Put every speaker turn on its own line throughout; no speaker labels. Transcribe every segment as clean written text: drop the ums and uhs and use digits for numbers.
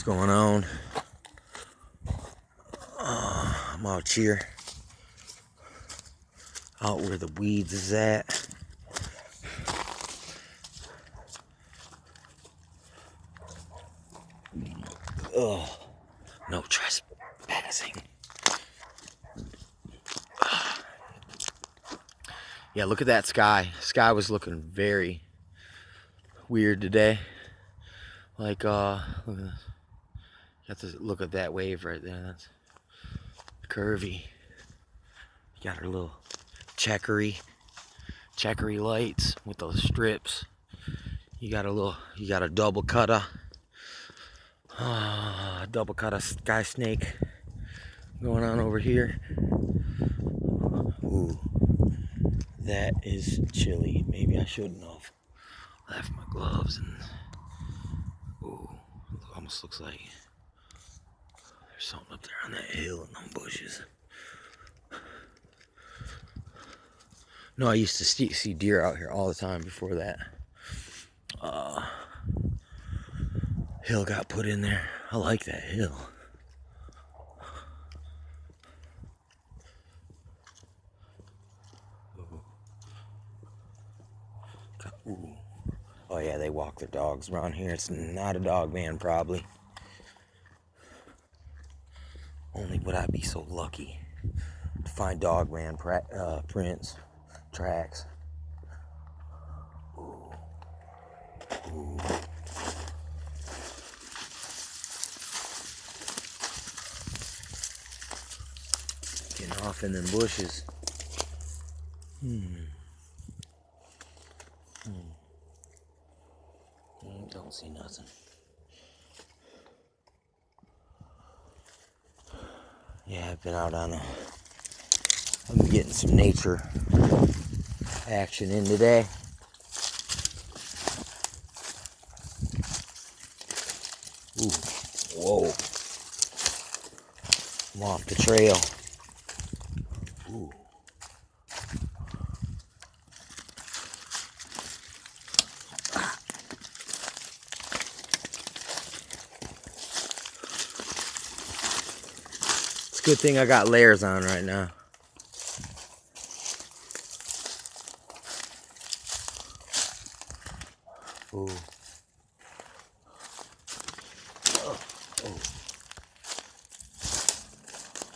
What's going on? I'm out here, out where the weeds is at. Oh, no trespassing. Yeah, look at that sky. Sky was looking very weird today. Like, look at this. You have to look at that wave right there. That's curvy. You got our little checkery lights with those strips. You got a double cutter. Double cutter sky snake going on over here. Ooh, that is chilly. Maybe I shouldn't have left my gloves. And ooh, it almost looks like there's something up there on that hill in them bushes. No, I used to see deer out here all the time before that hill got put in there. I like that hill. Ooh. Oh yeah, they walk their dogs around here. It's not a dog man, probably. Only would I be so lucky to find dog man prints, tracks. Ooh. Ooh. Getting off in them bushes. Don't see nothing. Yeah, I've been out on I've been getting some nature action in today. Ooh, whoa. I'm off the trail. Ooh. It's a good thing I got layers on right now. Ooh. Oh.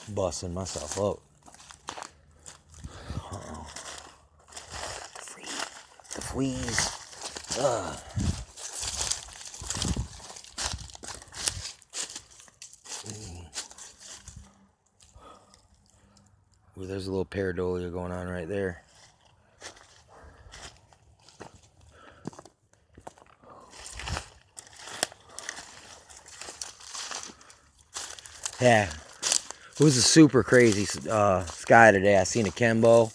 Busting myself up. Uh-oh. The fleas. Ooh, there's a little pareidolia going on right there. Yeah, it was a super crazy sky today. I seen a Kembo,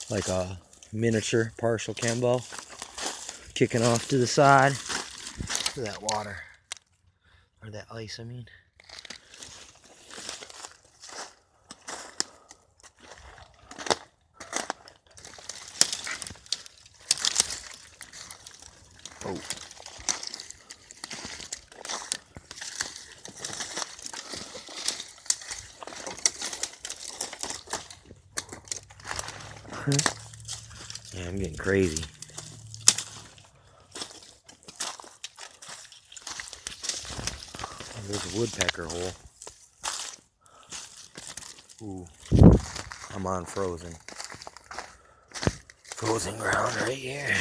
like a miniature partial Kembo, kicking off to the side. Look at that water, or that ice, I mean. Oh. Yeah, I'm getting crazy. There's a woodpecker hole. Ooh, I'm on frozen ground right here.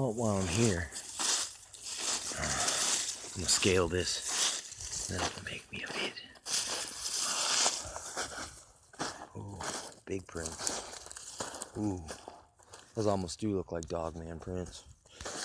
Oh, while I'm here, I'm gonna scale this. That'll make me a vid. Ooh, big prints. Ooh, those almost do look like dog man prints.